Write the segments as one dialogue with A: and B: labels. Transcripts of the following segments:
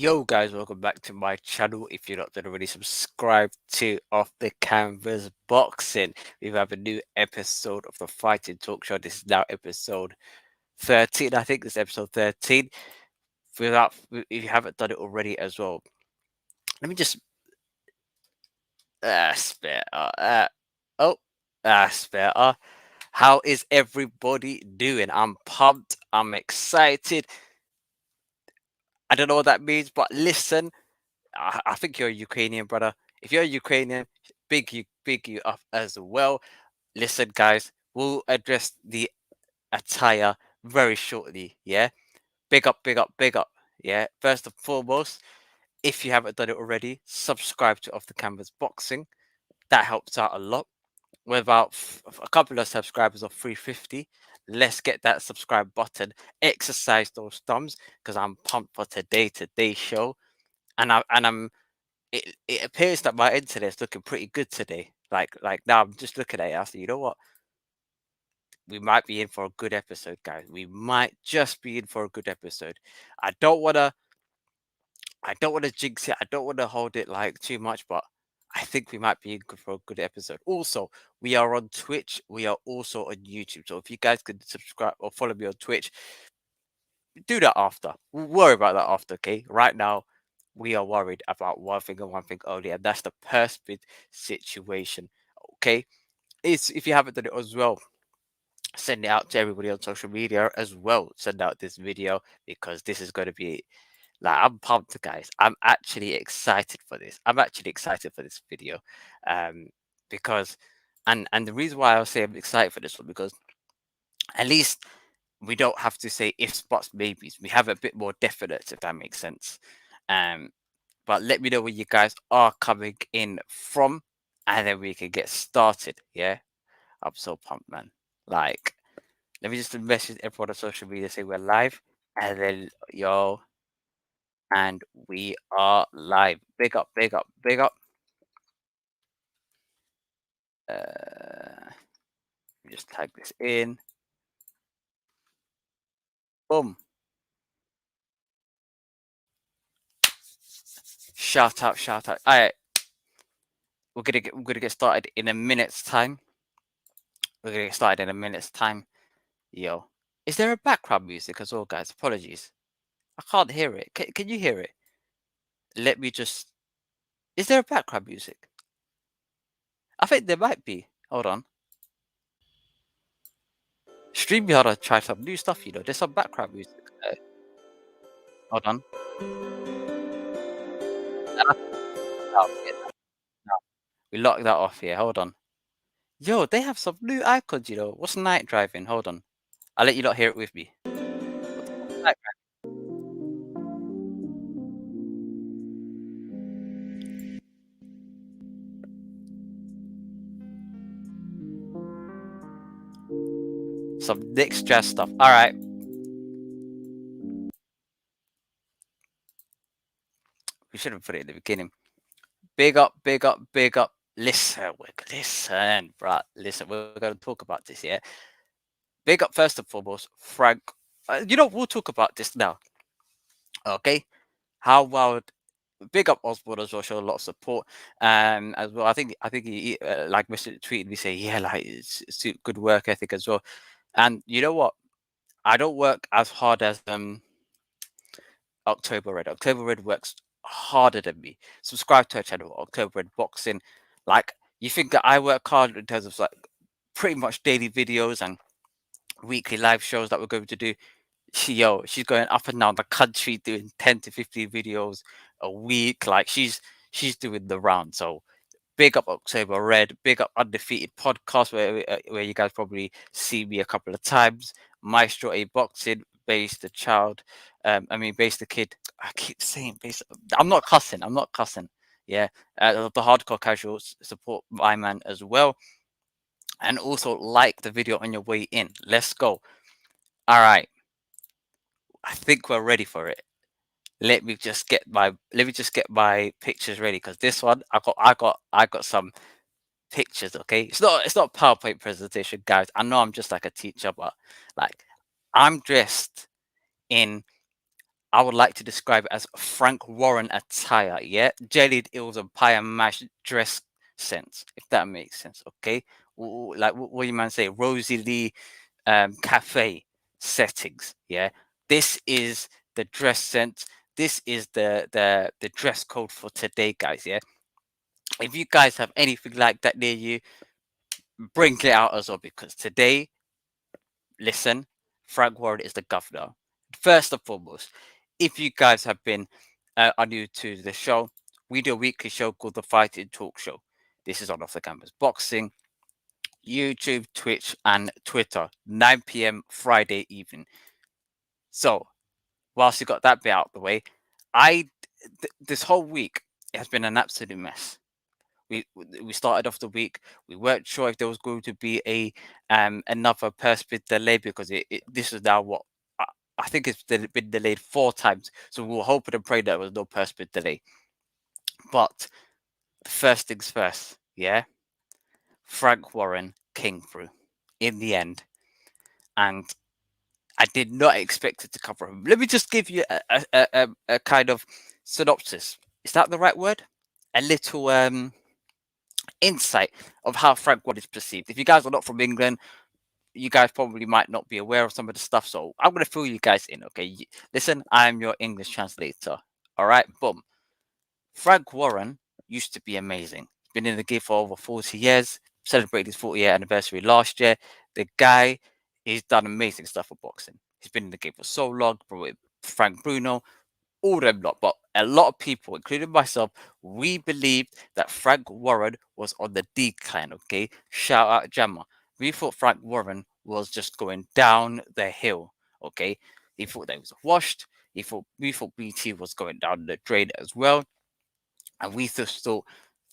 A: Yo guys, welcome back to my channel. If you're not already subscribed to Off the Canvas Boxing, we have a new episode of the Fighting Talk Show. This is now episode 13. I think this is episode 13. If you haven't done it already as well, let me just spare. Oh, spare. How is everybody doing? I'm pumped. I'm excited. I don't know what that means, but listen. I think you're a Ukrainian, brother. If you're a Ukrainian, big you up as well. Listen, guys, we'll address the attire very shortly. Yeah, big up, big up, big up. Yeah, first and foremost, if you haven't done it already, subscribe to Off the Canvas Boxing. That helps out a lot. We're about a couple of subscribers of 350. Let's get that subscribe button. Exercise those thumbs because I'm pumped for today's show, and I'm it appears that my internet's looking pretty good today. Like now I'm just looking at it. I say, you know what? We might be in for a good episode, guys. We might just be in for a good episode. I don't wanna I don't wanna jinx it. I don't wanna hold it like too much, but I think we might be in for a good episode. Also, we are on Twitch. We are also on YouTube. So if you guys can subscribe or follow me on Twitch, do that after. We'll worry about that after, okay? Right now, we are worried about one thing and one thing only, and that's the purse bid situation. Okay, it's if you haven't done it as well, send it out to everybody on social media as well. Send out this video because this is going to be like I'm pumped, guys. I'm actually excited for this. I'm actually excited for this video, um, because and the reason why I say I'm excited for this one because at least we don't have to say ifs, buts, maybes. We have a bit more definite, if that makes sense. Um, but let me know where you guys are coming in from, and then we can get started. Yeah, I'm so pumped, man. Like, let me just message everyone on social media, say we're live, and then yo, and we are live. Big up, big up, big up. Let me just tag this in. Boom. Shout out, shout out. All right, we're gonna get started in a minute's time. We're gonna get started in a minute's time. Yo, is there a background music as well, guys? Apologies, I can't hear it. Can you hear it? Let me just. Is there a background music? I think there might be. Hold on. StreamYard are trying some new stuff. There's some background music. Hold on. Ah, no, yeah, no. We locked that off here. Hold on. Yo, they have some new icons. What's night driving? Hold on. I'll let you lot hear it with me. What's night driving? Some next jazz stuff. All right. We should have put it in the beginning. Big up, big up, big up. Listen, listen, bruh. Listen, we're going to talk about this, yeah? Big up, first and foremost, Frank. We'll talk about this now, okay? How wild. Big up Osborne as well, showed a lot of support. As well, I think he like Mr. tweeted me saying, yeah, like it's good work ethic as well. And you know what? I don't work as hard as October Red. October Red works harder than me. Subscribe to our channel, October Red Boxing. Like, you think that I work hard in terms of like pretty much daily videos and weekly live shows that we're going to do. She's going up and down the country doing 10 to 15 videos a week. Like she's doing the round. So big up October Red, big up Undefeated Podcast, where you guys probably see me a couple of times. Maestro A Boxing, Base the Child, Base the Kid. I keep saying Base. I'm not cussing. I'm not cussing. Yeah, the Hardcore Casuals support my man as well, and also like the video on your way in. Let's go. All right, I think we're ready for it. Let me just get my pictures ready because this one I got some pictures. Okay, it's not a PowerPoint presentation, guys. I know I'm just like a teacher, but like I'm dressed in I would like to describe it as Frank Warren attire, yeah? Jellied eels and pie and mash dress sense, if that makes sense, okay? Like what do you man say? Rosie Lee cafe settings, yeah? This is the dress sense. This is the dress code for today, guys, yeah? If you guys have anything like that near you, bring it out as well, because today, listen, Frank Warren is the governor. First and foremost, if you guys have been are new to the show, we do a weekly show called the Fighting Talk Show. This is on Off the Campus Boxing, YouTube, Twitch, and Twitter, 9 p.m. Friday evening. So, whilst you got that bit out of the way, this whole week it has been an absolute mess. We started off the week. We weren't sure if there was going to be a another purse bid delay, because this is now what I think it's been delayed 4 times. So we were hoping and praying that there was no purse bid delay. But first things first, yeah, Frank Warren came through in the end, and I did not expect it to cover him. Let me just give you a kind of synopsis. Is that the right word? A little insight of how Frank Warren is perceived. If you guys are not from England, you guys probably might not be aware of some of the stuff. So I'm going to fill you guys in, okay? Listen, I am your English translator. All right, boom. Frank Warren used to be amazing. He's been in the game for over 40 years, celebrated his 40-year anniversary last year. The guy, he's done amazing stuff for boxing. He's been in the game for so long, with Frank Bruno, all them lot, but a lot of people, including myself, we believed that Frank Warren was on the decline, okay? Shout out Jammer. We thought Frank Warren was just going down the hill, okay? He thought that he was washed. We thought BT was going down the drain as well. And we just thought,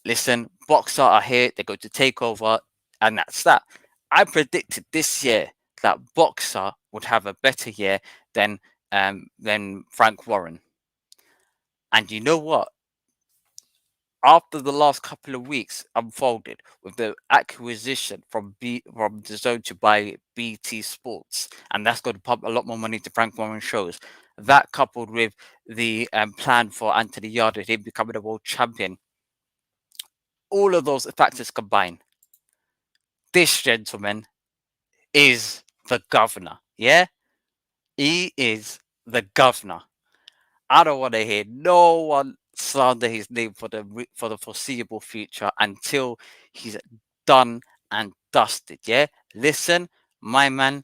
A: listen, Boxer are here, they're going to take over, and that's that. I predicted this year that Boxer would have a better year than Frank Warren. And you know what? After the last couple of weeks unfolded with the acquisition from the Zone to buy BT Sports, and that's going to pump a lot more money to Frank Warren shows. That coupled with the plan for Anthony Yarde, him becoming a world champion, all of those factors combined, this gentleman is the governor. Yeah, he is the governor. I don't want to hear no one slander his name for the foreseeable future until he's done and dusted. Yeah, listen, my man,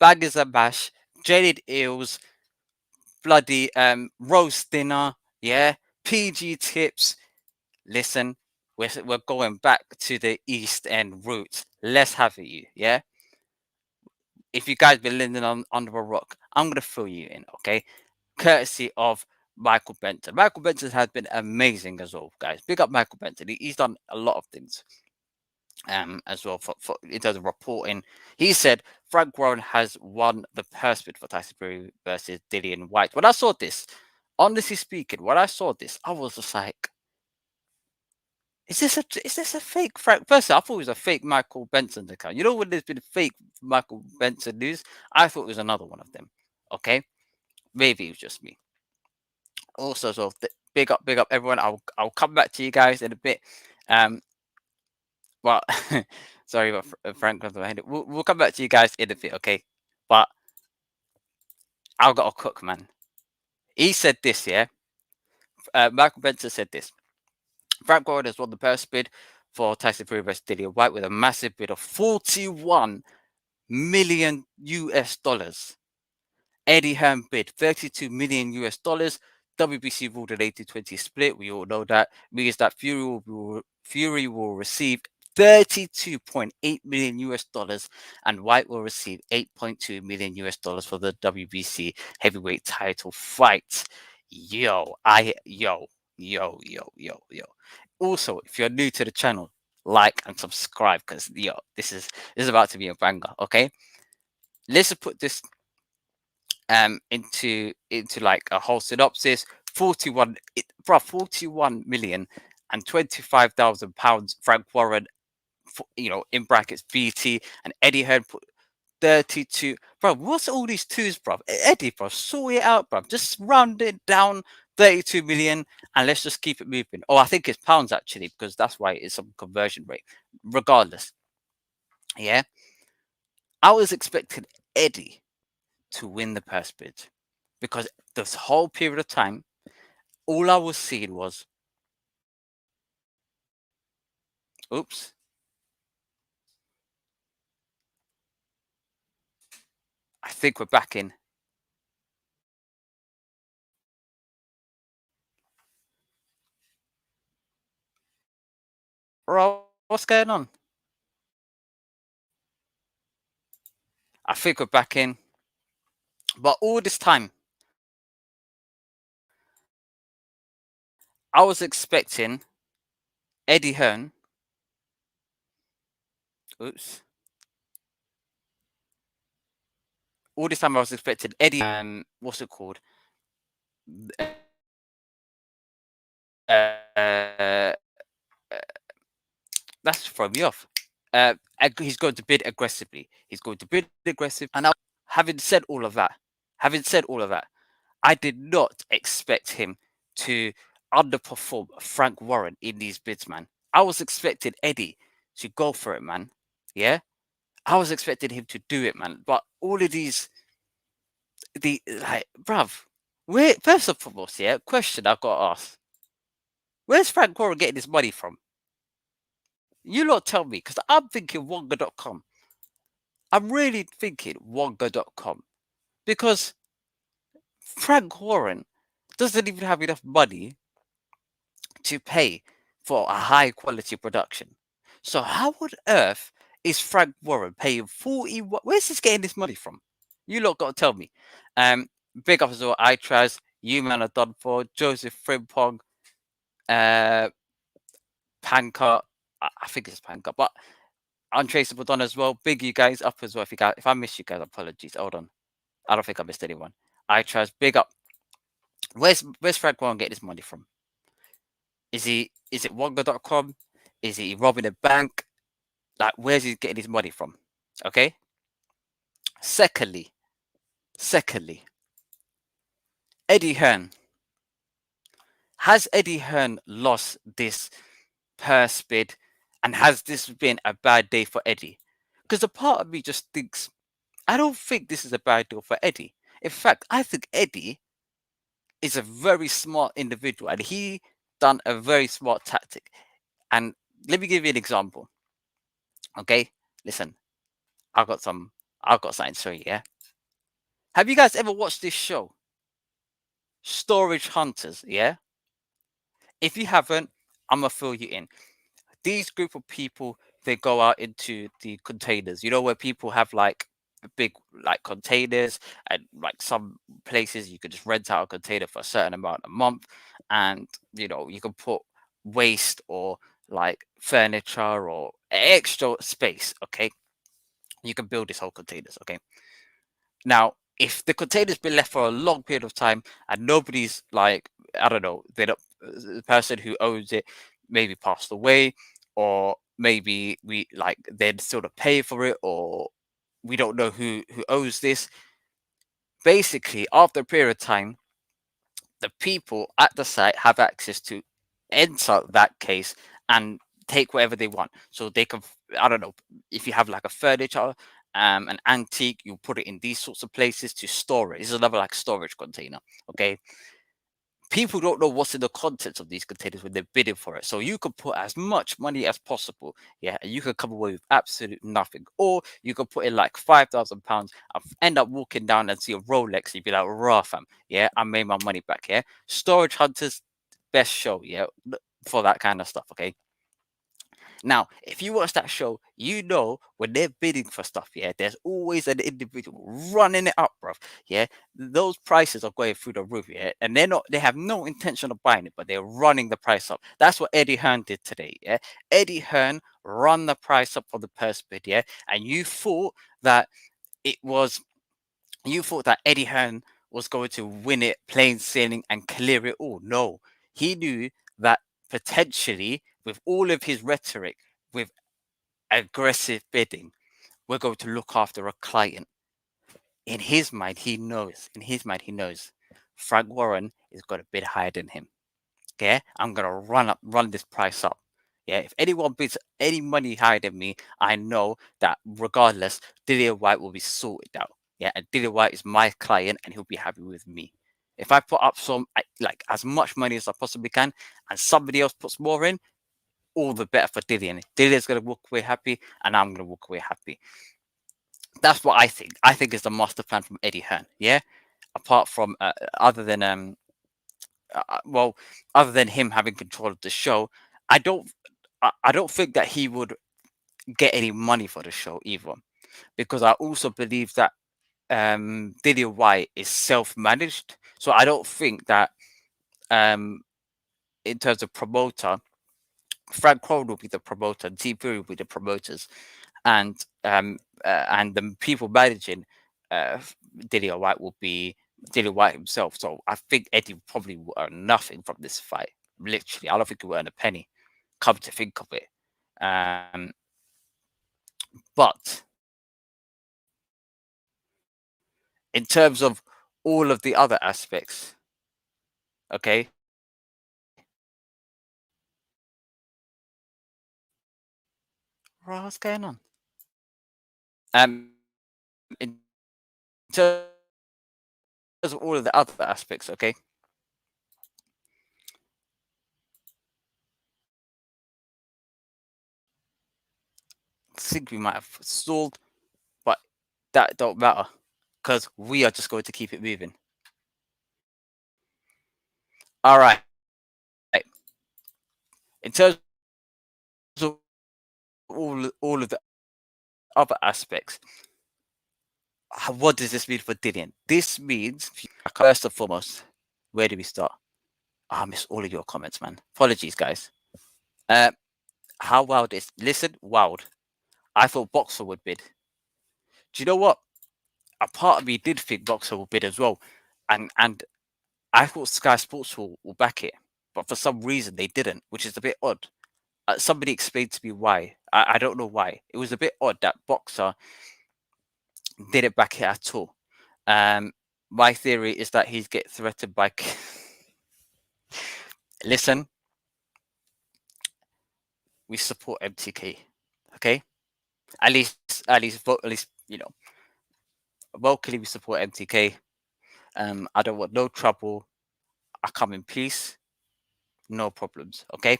A: Baggers and Bash, Jaded Eels, bloody roast dinner. Yeah, PG tips. Listen, we're going back to the East End roots. Let's have it, you. Yeah. If you guys been living under a rock, I'm gonna fill you in. Okay, courtesy of Michael Benton. Michael Benton has been amazing as well, guys. Big up Michael Benton. He's done a lot of things as well for in terms of reporting. He said Frank Warren has won the purse bid for Tyson Fury versus Dillian Whyte. When I saw this, honestly speaking, when I saw this, I was just like, is this a fake Frank? Firstly, I thought it was a fake Michael Benson account. You know when there's been fake Michael Benson news, I thought it was another one of them. Okay, maybe it was just me. Also, so big up everyone. I'll come back to you guys in a bit. Well, sorry about Frank comes behind it. We'll come back to you guys in a bit, okay? But I've got a cook, man. He said this, yeah. Michael Benson said this. Frank Warren has won the purse bid for Tyson Fury versus Dillian Whyte with a massive bid of 41 million US dollars. Eddie Hearn bid 32 million US dollars. WBC ruled an 80-20 split. We all know that means that Fury will receive 32.8 million US dollars and White will receive 8.2 million US dollars for the WBC heavyweight title fight. Yo. Also, if you're new to the channel, like and subscribe, because this is about to be a banger. Okay, let's put this into like a whole synopsis. 41 million and 25,000 pounds Frank Warren, in brackets BT, and Eddie Hearn put 32. Bro, what's all these twos, bro? Eddie, bro, sort it out, bro. Just round it down 32 million and let's just keep it moving. Oh, I think it's pounds actually, because that's why it's some conversion rate. Regardless, yeah, I was expecting Eddie to win the purse bid because this whole period of time, all I was seeing was, oops, I think we're back in. Bro, what's going on? I think we're back in. But all this time, I was expecting Eddie Hearn. Oops. All this time I was expecting Eddie. What's it called? Uh, that's throwing me off. He's going to bid aggressively. He's going to bid aggressive. And now, having said all of that, I did not expect him to underperform Frank Warren in these bids, man. I was expecting Eddie to go for it, man. Yeah, I was expecting him to do it, man. But all of these, bruv, where first and foremost, yeah, question I've got to ask: where's Frank Warren getting his money from? You lot tell me, because I'm thinking Wonga.com. I'm really thinking Wonga.com because Frank Warren doesn't even have enough money to pay for a high quality production. So how on earth is Frank Warren paying 40? Where's he getting this money from? You lot got to tell me. Um, Big up as well, iTraz, you man are done for, Joseph Frimpong, uh, Panka, I think it's Panka, but Untraceable done as well. Big you guys up as well. If I missed you guys, apologies. Hold on. I don't think I missed anyone. iTraz, big up. Where's Frank Warren getting his money from? Is it Wonga.com? Is he robbing a bank? Like, where's he getting his money from? Okay. Secondly, Eddie Hearn. Has Eddie Hearn lost this purse bid, and has this been a bad day for Eddie? Because a part of me just thinks, I don't think this is a bad deal for Eddie. In fact, I think Eddie is a very smart individual, and he done a very smart tactic. And let me give you an example. Okay, listen, I've got something to show you. Yeah, have you guys ever watched this show, Storage Hunters? Yeah, if you haven't, I'm gonna fill you in. These group of people, they go out into the containers. You know where people have like big like containers, and like some places you could just rent out a container for a certain amount a month, and you can put waste or like furniture or extra space. Okay, you can build this whole containers. Okay, now if the container's been left for a long period of time and nobody's like, I don't know, they don't, the person who owns it maybe passed away, or maybe we like they're still to pay for it, or we don't know who owes this. Basically, after a period of time, the people at the site have access to enter that case and take whatever they want. So they can, I don't know, if you have like a furniture, an antique, you put it in these sorts of places to store it. This is another like storage container. Okay. People don't know what's in the contents of these containers when they're bidding for it. So you can put as much money as possible. Yeah. And you can come away with absolute nothing. Or you can put in like £5,000 and end up walking down and see a Rolex. And you'd be like, raw fam. Yeah. I made my money back. Yeah. Storage Hunters, best show. Yeah. For that kind of stuff. Okay. Now, if you watch that show, you know when they're bidding for stuff, yeah, there's always an individual running it up, bro. Yeah, those prices are going through the roof, yeah, and they have no intention of buying it, but they're running the price up. That's what Eddie Hearn did today, yeah. Eddie Hearn run the price up for the purse bid, yeah, and that it was, you thought that Eddie Hearn was going to win it plain sailing and clear it all. No, he knew that potentially, with all of his rhetoric, with aggressive bidding, we're going to look after a client. In his mind, he knows. In his mind, he knows Frank Warren is got a bit higher than him. Yeah, I'm gonna run this price up. Yeah, if anyone bids any money higher than me, I know that regardless, Dillian White will be sorted out. Yeah, and Dillian White is my client, and he'll be happy with me. If I put up like as much money as I possibly can, and somebody else puts more in, all the better for Dillian. Dillian's gonna walk away happy, and I'm gonna walk away happy. That's what I think. I think it's the master plan from Eddie Hearn. Yeah, apart from other than well, other than him having control of the show, I don't, I don't think that he would get any money for the show either, because I also believe that Dillian White is self-managed. So I don't think that um, in terms of promoter, Frank Crowe will be the promoter, and Team Fury will be the promoters, and the people managing uh, Dillian White will be Dillian White himself. So I think Eddie probably will earn nothing from this fight. Literally, I don't think he will earn a penny. Come to think of it, but in terms of all of the other aspects, okay, what's going on? In terms of all of the other aspects, okay, I think we might have stalled, but that don't matter because we are just going to keep it moving. All right. In terms of all of the other aspects, what does this mean for Dillian? This means, first and foremost, where do we start? I missed all of your comments, man. Apologies, guys. Uh, how wild is? Listen, wild. I thought Boxer would bid. Do you know what? A part of me did think Boxer would bid as well, and I thought Sky Sports will back it, but for some reason they didn't, which is a bit odd. Somebody explained to me why. I don't know why. It was a bit odd that Boxer didn't back it at all. My theory is that he's get threatened by. Listen, we support MTK, okay? At least vocally we support MTK. I don't want no trouble. I come in peace, no problems, okay?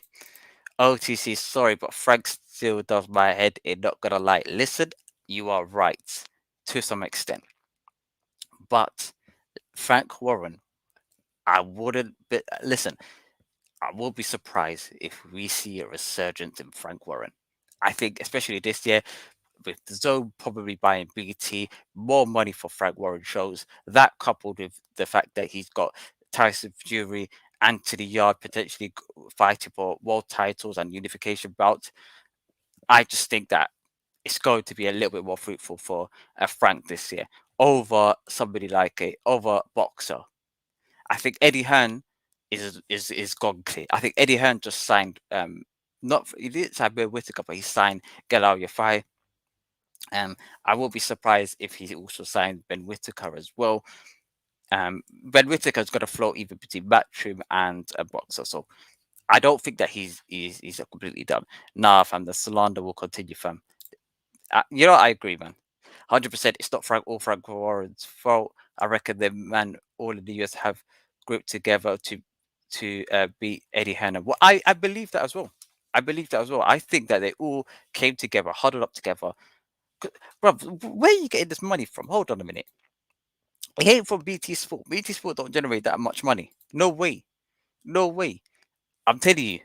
A: OTC, sorry, but Frank still does my head in. Not gonna lie. Listen, you are right to some extent, but Frank Warren, I wouldn't. But listen, I will be surprised if we see a resurgence in Frank Warren. I think, especially this year, with the Zone probably buying BT, more money for Frank Warren shows. That coupled with the fact that he's got Tyson Fury, Anthony Yard potentially fighting for world titles and unification bouts. I just think that it's going to be a little bit more fruitful for Frank this year over somebody like a over Boxer. I think Eddie Hearn is gone clear. I think Eddie Hearn just signed not he didn't sign Bill Whittaker, but he signed Galal Yafai. I will be surprised if he also signed Ben Whittaker as well. Ben Whittaker's got a float even between Matchroom and a Boxer, so I don't think that he's completely done. Nah, fam, the slander will continue, fam. You know, I agree, man. 100%. It's not Frank Warren's fault. I reckon the man, all of the US have grouped together to beat Eddie Hearn. Well, I believe that as well. I believe that as well. I think that they all came together, huddled up together. Bro, where are you getting this money from? Hold on a minute. It ain't from BT Sport. BT Sport don't generate that much money. No way. No way. I'm telling you,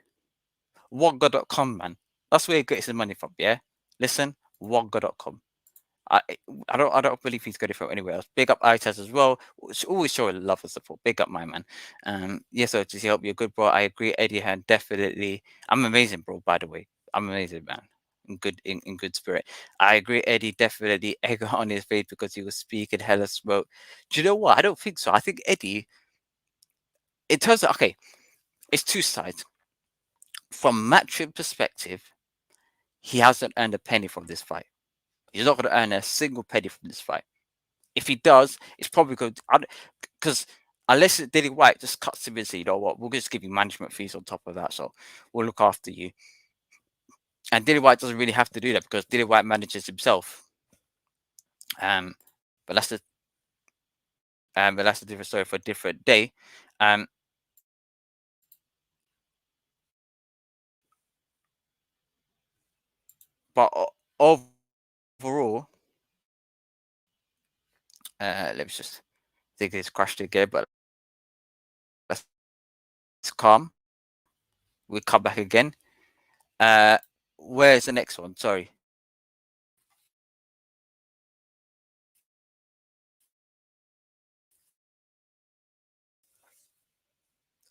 A: wonga.com, man. That's where he gets his money from, yeah? Listen, wonga.com. I I don't believe he's going to go anywhere else. Big up ITAS as well. Always showing love and support. Big up my man. Yes, so to help you, good bro. I agree. Eddie Hearn definitely. I'm amazing, bro. By the way, I'm amazing, man. In good spirit. I agree. Eddie definitely egg on his face because he was speaking hella smoke. Do you know what? I don't think so. I think Eddie, in terms of okay, it's two sides. From matching perspective, he hasn't earned a penny from this fight. He's not going to earn a single penny from this fight. If he does, it's probably good because unless Dillian Whyte just cuts him and say, you know what, we'll just give you management fees on top of that, so we'll look after you. And Dillian Whyte doesn't really have to do that because Dillian Whyte manages himself. Um, but that's a different story for a different day. Um, but overall, let me just think it's crashed again, but let's calm. We come back again. Uh, where's the next one? Sorry.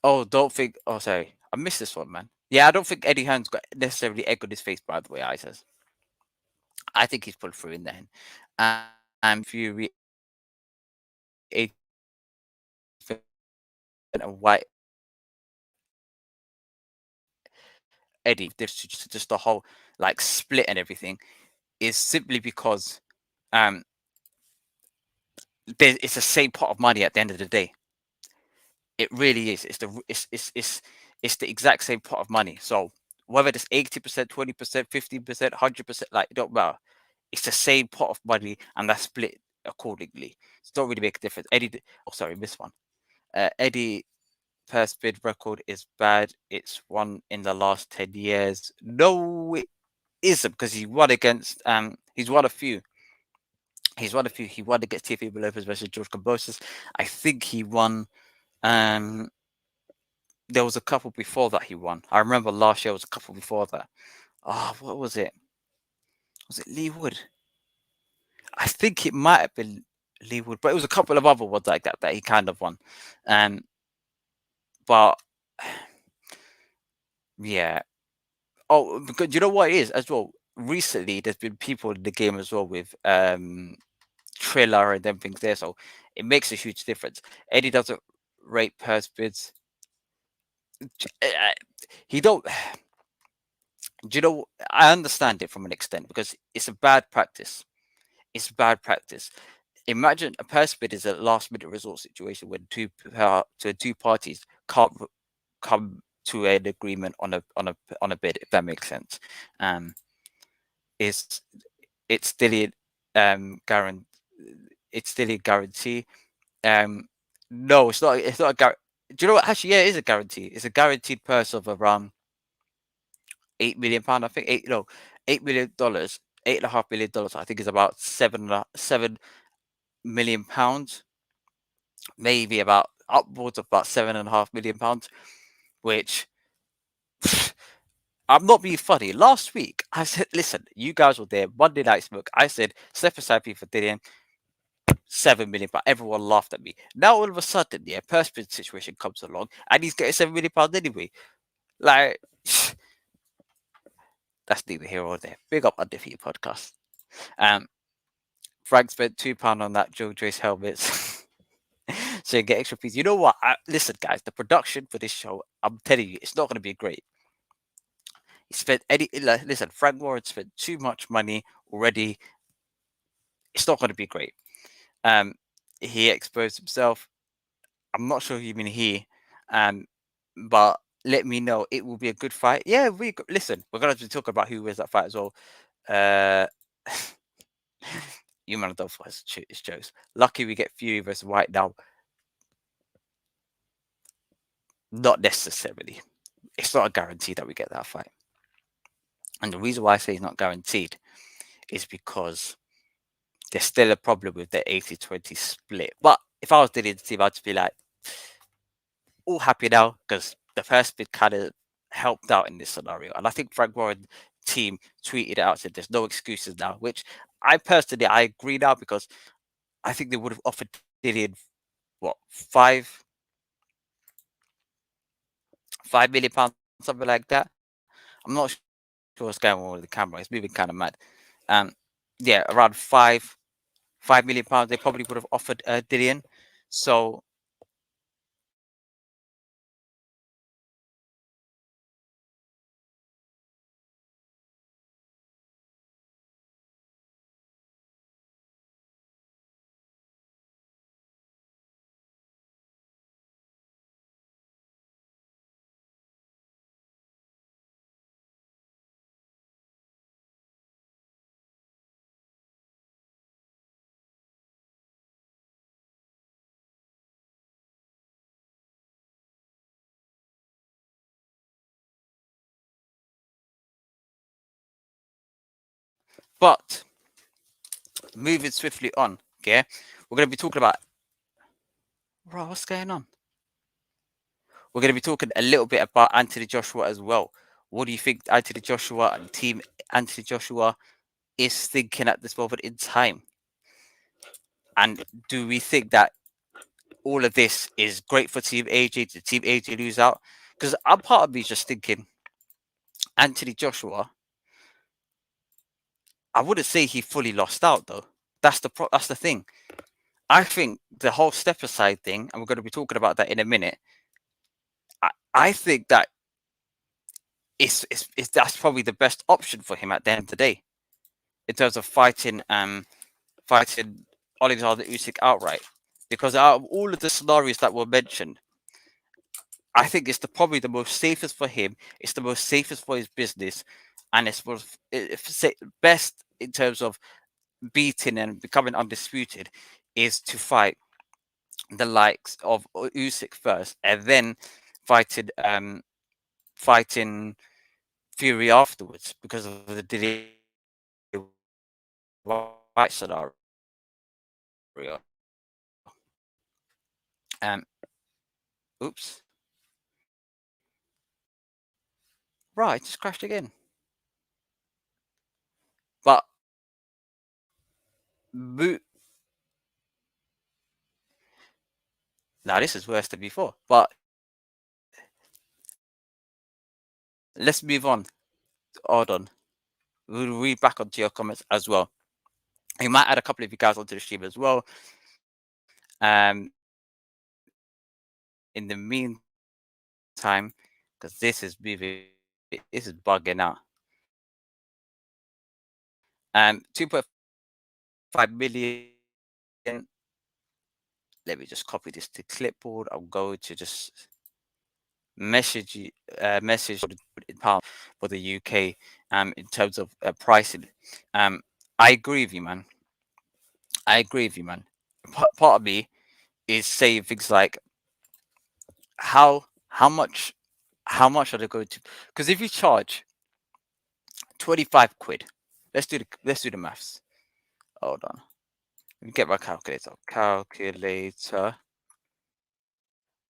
A: Oh, don't think. Oh, sorry. I missed this one, man. Yeah, I don't think Eddie Hearn's got necessarily egg on his face, by the way, I says. I think he's pulled through in the end. And Fury, 8% and White Eddie, this just the whole like split and everything is simply because um it's the same pot of money at the end of the day. It really is. It's the exact same pot of money. So whether it's 80%, 20%, 15%, 100%, like it don't matter. It's the same pot of money and that's split accordingly. So it don't really make a difference. Oh sorry, missed one. Eddie Purse bid record is bad. It's won in the last 10 years. No, it isn't because he won against he's won a few. He's won a few. He won against Tiafoe Lopez versus George Kambosos. I think he won um there was a couple before that he won. I remember last year was a couple before that. Oh, what was it? Was it Lee Wood? I think it might have been Lee Wood, but it was a couple of other ones like that that he kind of won. Um, but yeah. Oh, because you know what it is as well. Recently, there's been people in the game as well with Triller and them things there, so it makes a huge difference. Eddie doesn't rate purse bids. He don't. Do you know? I understand it from an extent because it's a bad practice. It's bad practice. Imagine a purse bid is a last minute resort situation when two parties can't come to an agreement on a bid, if that makes sense. Um, it's it's still guarantee. It's still a guarantee. Um, no, it's not. It's not a guarantee. Do you know what? Actually, yeah, it is a guarantee. It's a guaranteed purse of around £8 million. I think $8 million, $8.5 million. I think is about 7 million pounds, maybe about upwards of about £7.5 million. Which I'm not being funny. Last week I said, listen, you guys were there Monday Night Smoke. I said step aside for Dillian, 7 million, but everyone laughed at me. Now all of a sudden, yeah, Perspin situation comes along and he's getting £7 million anyway. Like that's neither here or there. Big up Undefeated Podcast. Um, Frank spent £2 on that Joe Joyce helmets. So you get extra piece. You know what? Listen, guys, the production for this show, I'm telling you, it's not going to be great. He spent listen, Frank Warren spent too much money already. It's not going to be great. Um, he exposed himself. I'm not sure who you mean he, but let me know. It will be a good fight. Yeah, listen. We're gonna talk about who wins that fight as well. Uh, you man don't fight. It's jokes. Lucky we get Fury versus White now. Not necessarily. It's not a guarantee that we get that fight. And the reason why I say it's not guaranteed is because there's still a problem with the 80-20 split. But if I was dealing the team, I'd just be like, all happy now because the first bid kind of helped out in this scenario. And I think Frank Warren team tweeted it out, said there's no excuses now, which I agree now because I think they would have offered Dillian what £5 million, something like that. I'm not sure what's going on with the camera. It's moving kind of mad. Um, yeah, around £5 million they probably would have offered Dillian. So But moving swiftly on, okay, we're going to be talking about, bro, what's going on? We're going to be talking a little bit about Anthony Joshua as well. What do you think Anthony Joshua and team Anthony Joshua is thinking at this moment in time? And do we think that all of this is great for Team AJ? Did Team AJ lose out? Because I'm part of me just thinking Anthony Joshua, I wouldn't say he fully lost out though. That's the thing. I think the whole step aside thing, and we're going to be talking about that in a minute. I think that it's that's probably the best option for him at the end of the day in terms of fighting Alexander Usyk outright. Because out of all of the scenarios that were mentioned, I think it's probably the most safest for him. It's the most safest for his business, and best in terms of beating and becoming undisputed is to fight the likes of Usyk first, and then fighting Fury afterwards because of the Dillian Whyte scenario. Um, oops, right, just crashed again. But now this is worse than before. But let's move on. Hold on. We'll read back onto your comments as well. You might add a couple of you guys onto the stream as well. In the meantime, because this is bugging out. 2.5 million. Let me just copy this to clipboard. I'm going to just message in pound for the UK in terms of pricing. I agree with you, man. Part of me is saying things like how much are they going to, because if you charge 25 quid, let's do the maths. Hold on. Let me get my calculator.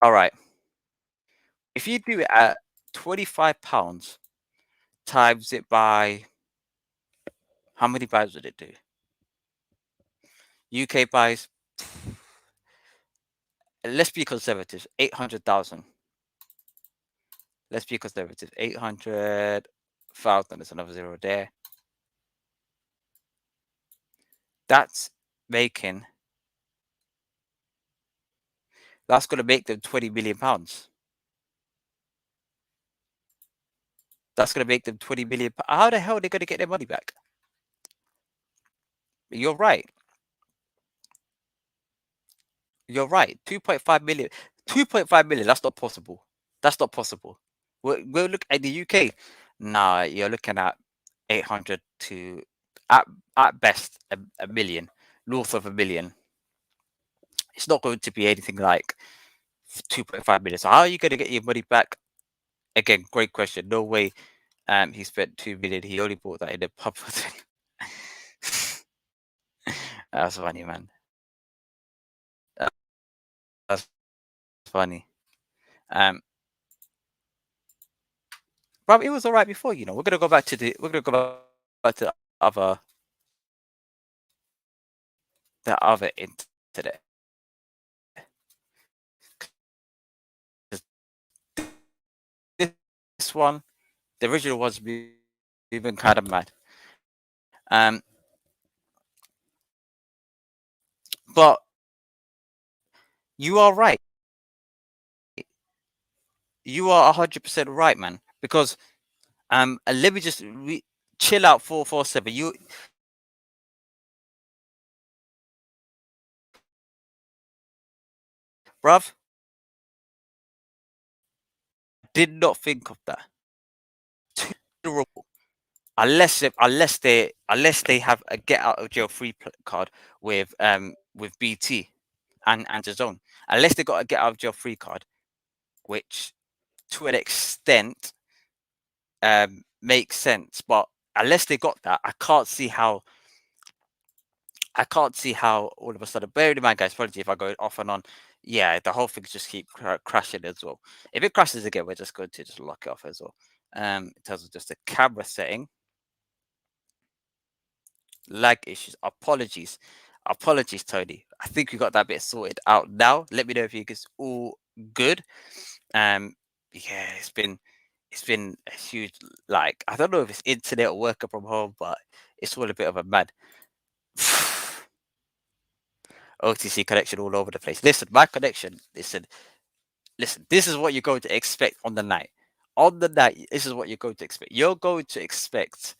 A: All right. If you do it at £25 times it by, how many buys would it do? UK buys, let's be conservative, 800,000. Let's be conservative, 800,000. There's another zero there. That's going to make them £20 million. That's going to make them 20 million. How the hell are they going to get their money back? You're right. 2.5 million. 2.5 million. That's not possible. We'll look at the UK. Nah, you're looking at 800 to at best a million, north of a million. It's not going to be anything like 2.5 million. So how are you going to get your money back? Again, great question. No way. He spent 2 million. He only bought that in a pub. That's funny, man. That's funny. But it was all right before, We're gonna go back to the other internet. This one, the original was even kind of mad. But you are right. You are 100% right, man. Because let me just chill out 447. You bruv, did not think of that. Unless they have a get out of jail free card with BT and DAZN. Unless they got a get out of jail free card, which to an extent makes sense, but unless they got that, I can't see how all of a sudden. Bearing in mind, guys, apology if I go off and on. Yeah, the whole thing just keep crashing as well. If it crashes again, we're just going to just lock it off as well. In terms of just the camera setting, lag issues. Apologies, Tony. I think we got that bit sorted out now. Let me know if you it's all good. Um, yeah, it's been a huge, like, I don't know if it's internet or working from home, but it's all a bit of a mad OTC connection all over the place. Listen, my connection. Listen. This is what you're going to expect on the night. On the night, this is what you're going to expect. You're going to expect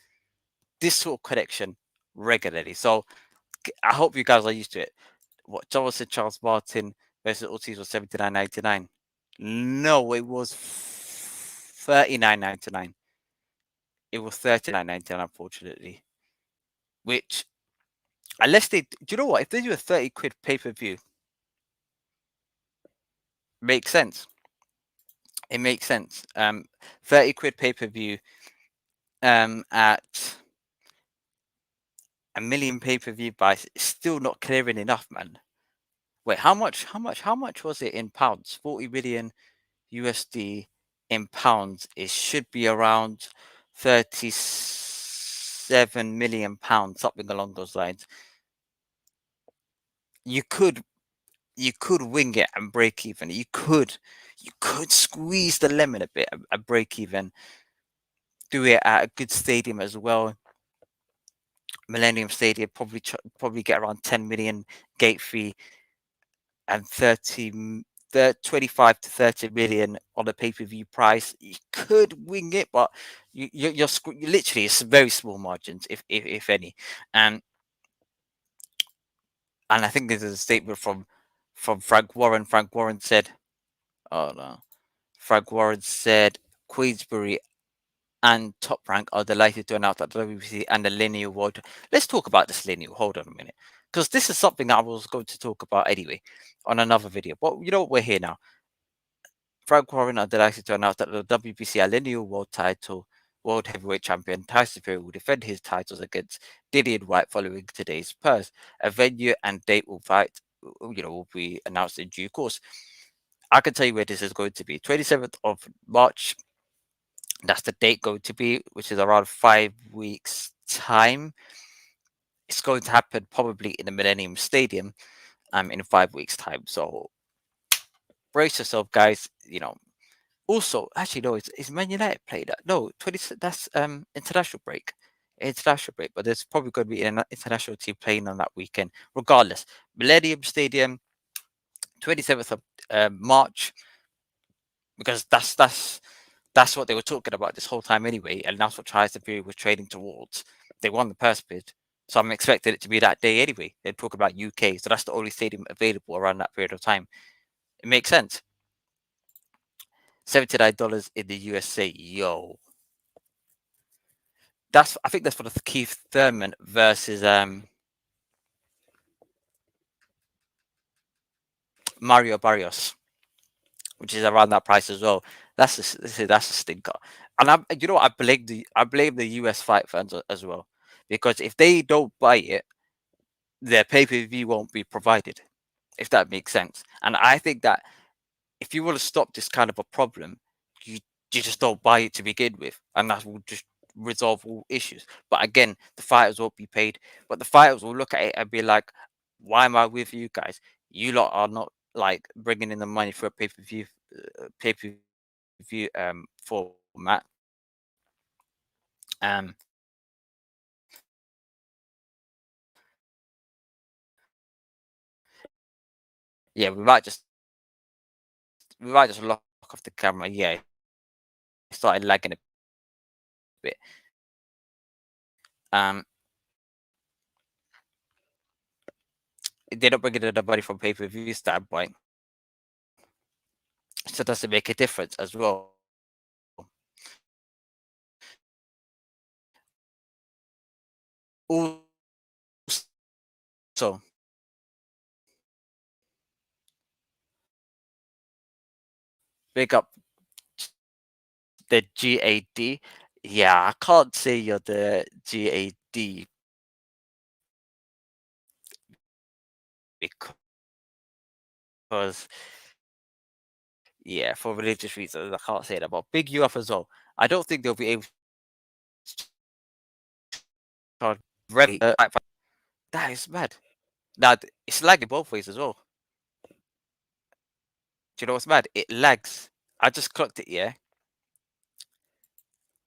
A: this sort of connection regularly. So I hope you guys are used to it. What Johnson Charles Martin versus Ortiz was 79.99. No, it was 39.99. It was 39.99, unfortunately. Which, unless do you know what? If they do a 30 quid pay per view, makes sense. It makes sense. 30 quid pay per view. At a million pay per view buys, it's still not clearing enough, man. Wait, how much? How much was it in pounds? 40 million USD in pounds. It should be around 37 million pounds, something along those lines. You could you could wing it and break even. You could squeeze the lemon a bit and break even. Do it at a good stadium as well. Millennium Stadium probably get around 10 million gate fee and 25 to 30 million on a pay-per-view price. You could wing it, but you literally, it's very small margins, if any. And I think there's a statement from Frank Warren. Frank Warren said, "Oh no." Frank Warren said Queensbury and Top Rank are delighted to announce that the WBC and the Lineal World. Let's talk about this Lineal. Hold on a minute, because this is something I was going to talk about anyway on another video. But you know what? We're here now. Frank Warren are delighted to announce that the WBC Lineal World Heavyweight Champion Tyson Fury will defend his titles against Dillian Whyte following today's purse. A venue and date will be announced in due course. I can tell you where this is going to be. 27th of March. That's the date going to be, which is around 5 weeks time. It's going to happen probably in the Millennium Stadium in 5 weeks time. So brace yourself, guys. Also, actually, no, it's Man United play that. No, 20. That's international break. International break, but there's probably going to be an international team playing on that weekend. Regardless, Millennium Stadium, 27th of March, because that's what they were talking about this whole time anyway, and that's what Tyson Fury was trading towards. They won the purse bid, so I'm expecting it to be that day anyway. They're talking about UK, so that's the only stadium available around that period of time. It makes sense. $79 in the USA, yo. I think that's for the Keith Thurman versus Mario Barrios, which is around that price as well. That's a stinker. And I blame the US fight fans as well, because if they don't buy it, their pay per view won't be provided. If that makes sense. And I think that if you want to stop this kind of a problem, you you just don't buy it to begin with, and that will just resolve all issues. But again, the fighters won't be paid, but the fighters will look at it and be like, "Why am I with you guys? You lot are not like bringing in the money for a pay per view format." Um, yeah, we might just lock off the camera. Yeah, it started lagging a bit. Um, they're not bringing in the money from pay per view standpoint, so does it make a difference as well? Also, big up the GAD. Yeah, I can't say you're the GAD because, yeah, for religious reasons, I can't say that. But big you up as well. I don't think they'll be able to charge that is mad. Now, it's lagging both ways as well. Do you know what's mad? It lags. I just clocked it, yeah.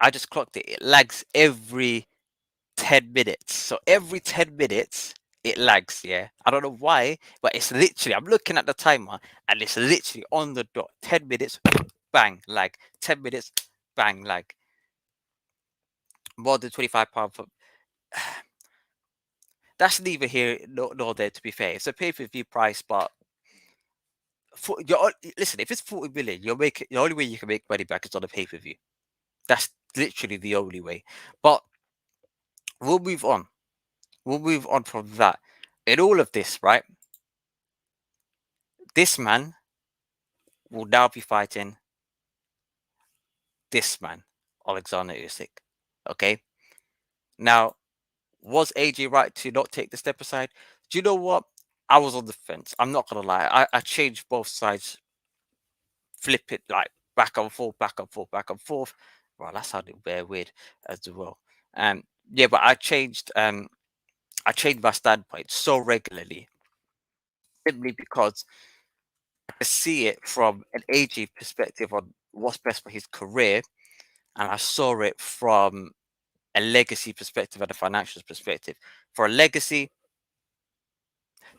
A: I just clocked it. It lags every 10 minutes. So every 10 minutes, it lags, yeah. I don't know why, but it's literally, I'm looking at the timer and it's literally on the dot. 10 minutes, bang, lag. 10 minutes, bang, lag. More than £25 for. That's neither here nor there, to be fair. It's a pay per view price, but listen, if it's 40 million, you're making the only way you can make money back is on a pay per view. That's literally the only way. But we'll move on. We'll move on from that. In all of this, right? This man will now be fighting this man, Alexander Usyk. Okay. Now, was AJ right to not take the step aside? Do you know what? I was on the fence. I'm not gonna lie. I changed both sides, flip it like back and forth, back and forth, back and forth. Well, that sounded very weird as well. Yeah, but I changed my standpoint so regularly simply because I see it from an AG perspective on what's best for his career, and I saw it from a legacy perspective and a financial perspective. For a legacy,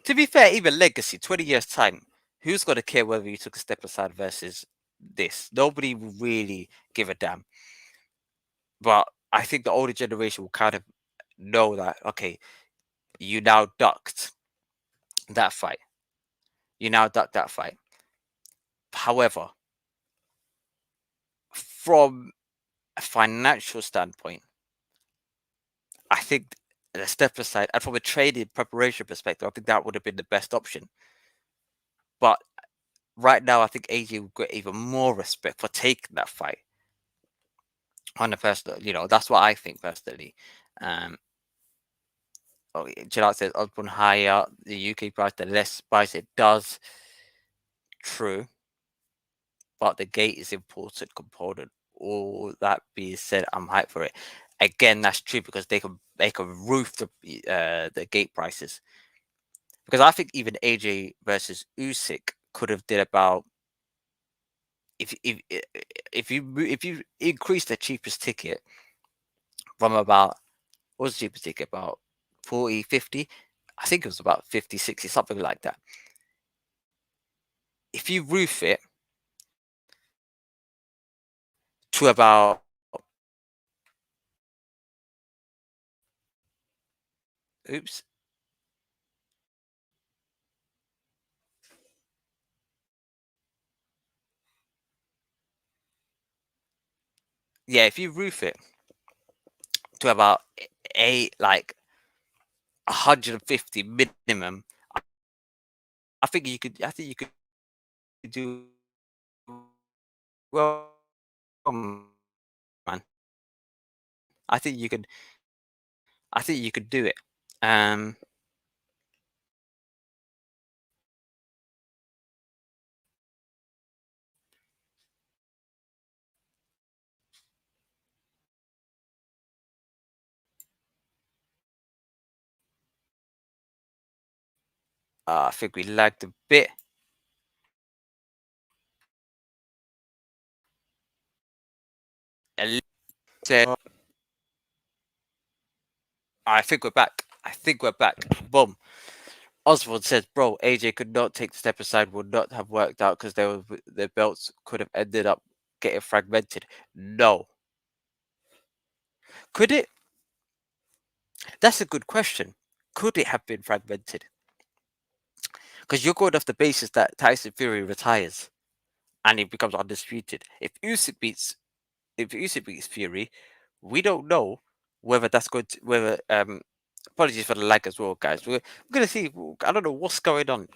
A: to be fair, even legacy, 20 years' time, who's going to care whether you took a step aside versus this? Nobody will really give a damn. But I think the older generation will kind of know that, okay, you now ducked that fight. You now ducked that fight. However, from a financial standpoint, I think the step aside, and from a training preparation perspective, I think that would have been the best option. But right now, I think AJ will get even more respect for taking that fight on a personal. That's what I think personally. Um, Gerard says Osborne higher, the UK price, the less price it does. True, but the gate is important component. All that being said, I'm hyped for it. Again, that's true because they can roof the gate prices. Because I think even AJ versus Usyk could have did about if you increase the cheapest ticket from about what was the cheapest ticket about 40, 50. I think it was about 50, 60, something like that. If you roof it to about oops yeah, if you roof it to about like 150 minimum, I think you could do well, man. I think you could do it. Um, I think we lagged a bit. A little. I think we're back. I think we're back. Boom. Oswald says, "Bro, AJ could not take the step aside. Would not have worked out because their belts could have ended up getting fragmented." No, could it? That's a good question. Could it have been fragmented? Because you're going off the basis that Tyson Fury retires and he becomes undisputed. If Usyk beats Fury, we don't know whether that's going to whether apologies for the lag as well, guys. We're gonna see. I don't know what's going on.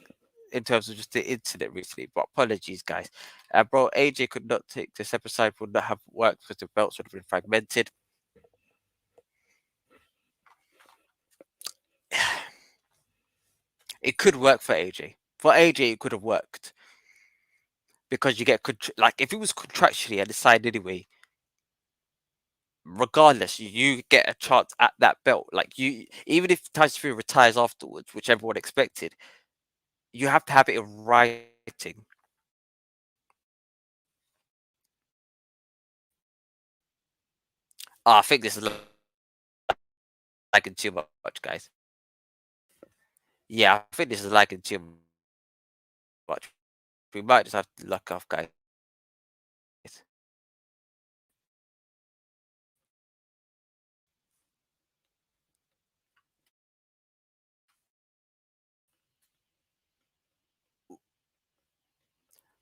A: in terms of just the incident recently. But apologies, guys. Bro, AJ could not take this episode, would not have worked because the belts would have been fragmented. It could work for AJ. For AJ, it could have worked because you get like if it was contractually and decided anyway, regardless, you get a chance at that belt. Like you, even if Tyson Fury retires afterwards, which everyone expected, you have to have it in writing. I think this is lagging too much, guys. Yeah, I think this is lagging too much. We might just have to luck off, guys.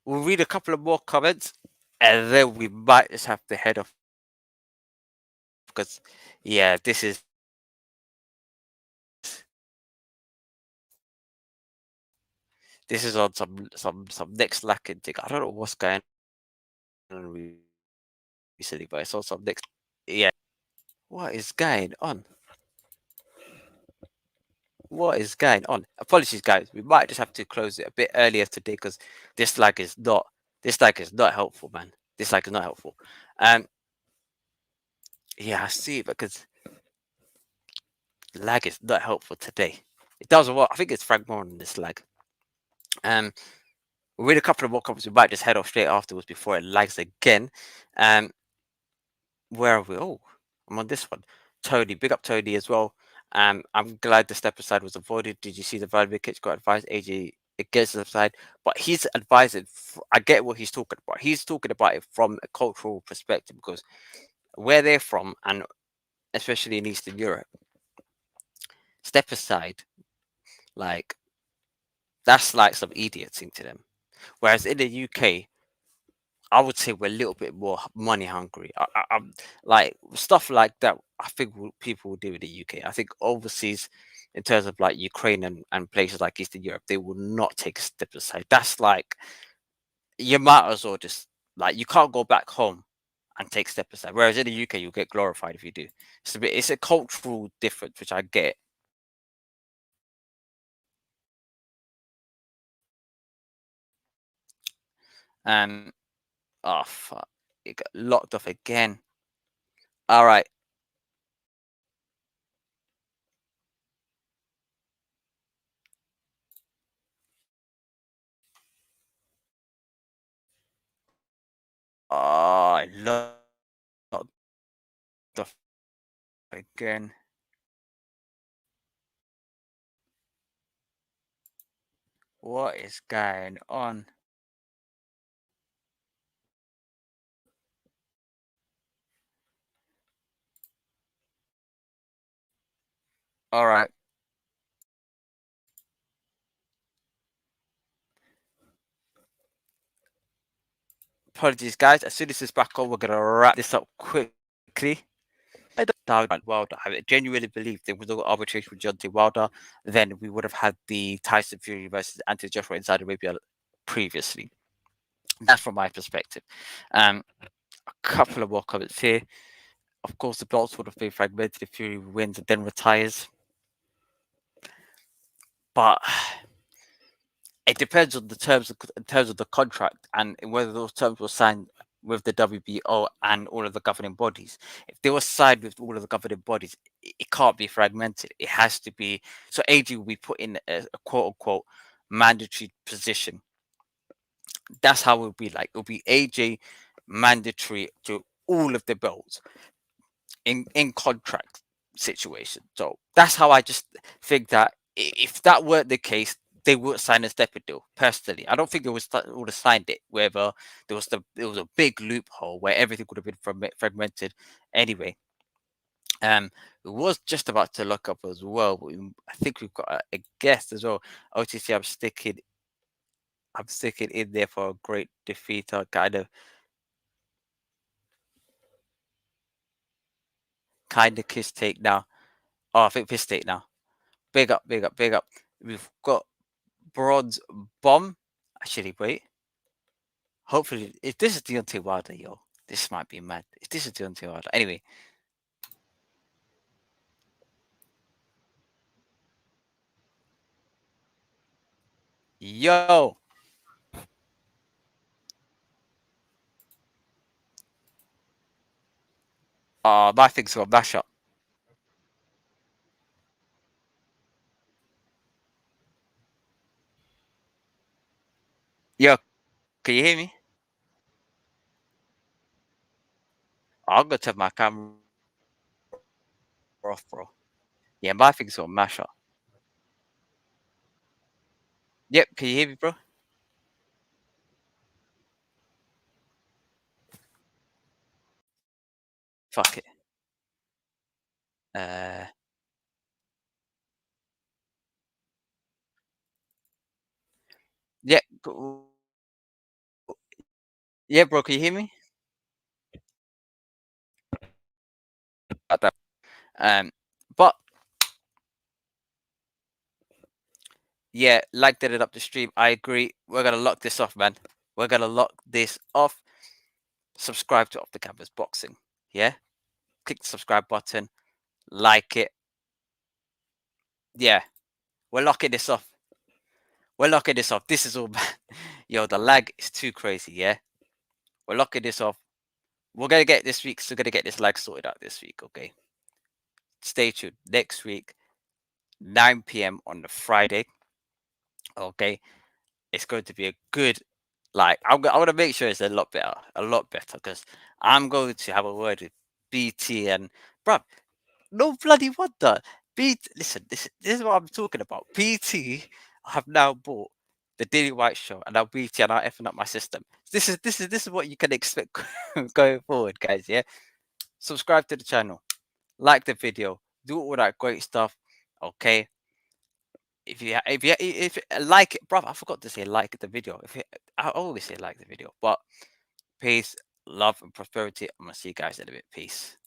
A: We'll read a couple of more comments, and then we might just have to head off because, yeah, this is on some next lacking thing. I don't know what's going on recently, but I saw some next. Yeah, what is going on? What is going on? Apologies, guys. We might just have to close it a bit earlier today because this lag is not helpful, man. This lag is not helpful. Um, yeah, I see, because lag is not helpful today. It doesn't work. I think it's Frank Moore in this lag. Um, we'll read a couple of more comments. We might just head off straight afterwards before it lags again. Um, where are we? Oh, I'm on this one. Tony, big up Tony as well. I'm glad the step aside was avoided. Did you see the Vladimir Klitschko advised AJ against the side? But he's advising. I get what he's talking about. He's talking about it from a cultural perspective because where they're from, and especially in Eastern Europe, step aside, like that's like some idiot thing to them. Whereas in the UK, I would say we're a little bit more money hungry. I'm like stuff like that. I think people will do in the UK. I think overseas, in terms of like Ukraine and places like Eastern Europe, they will not take a step aside. That's like you might as well just like you can't go back home and take step aside. Whereas in the UK, you'll get glorified if you do. It's a cultural difference, which I get. Um, oh fuck, it got locked off again. All right. Oh, I locked off again. What is going on? All right. Apologies, guys. As soon as it's back on, we're gonna wrap this up quickly. I don't doubt about Wilder. I genuinely believe there was no arbitration with Deontay Wilder, then we would have had the Tyson Fury versus Anthony Joshua in Saudi Arabia previously. That's from my perspective. A couple of more comments here. Of course, the belts would have been fragmented if Fury wins and then retires. But it depends on the terms in terms of the contract and whether those terms were signed with the WBO and all of the governing bodies. If they were signed with all of the governing bodies, it can't be fragmented. It has to be. So AG will be put in a quote unquote mandatory position. That's how it will be like. It'll be AJ mandatory to all of the belts in contract situation. So that's how I just think that if that weren't the case, they would sign a stepping deal. Personally, I don't think they would have signed it. Whether there was a big loophole where everything would have been fragmented anyway. It was just about to look up as well. But I think we've got a guest as well. OTC, I'm sticking in there for a great defeater kind of kiss take now. Oh, I think piss take now. Big up, big up, big up. We've got bronze bomb. Actually, wait. Hopefully, if this is Deontay Wilder, yo, this might be mad. If this is Deontay Wilder, anyway, yo, my thing's got mash up. Yo, can you hear me? I'm gonna turn my camera off, bro. Yeah, my thing's got mash up. Yep, can you hear me, bro? Fuck it. Uh, yeah, yeah, bro. Can you hear me? That. But yeah, like that it up the stream. I agree. We're gonna lock this off, man. We're gonna lock this off. Subscribe to Off the Canvas Boxing. Yeah, click the subscribe button, like it. Yeah, we're locking this off. We're locking this off. This is all bad. Yo, the lag is too crazy. Yeah, we're locking this off. We're gonna get this week. Still gonna get this lag sorted out this week. Okay, stay tuned. Next week, 9 p.m. on the Friday. Okay, it's going to be a good. Like I want to make sure it's a lot better, because I'm going to have a word with BT and bruv. No bloody wonder. Listen, this is what I'm talking about. BT have now bought the Daily White Show, and now BT are now effing up my system. This is what you can expect going forward, guys. Yeah, subscribe to the channel, like the video, do all that great stuff. Okay, if you like it, bruv, I forgot to say like the video. I always say like the video, but peace, love, and prosperity. I'm gonna see you guys in a bit. Peace.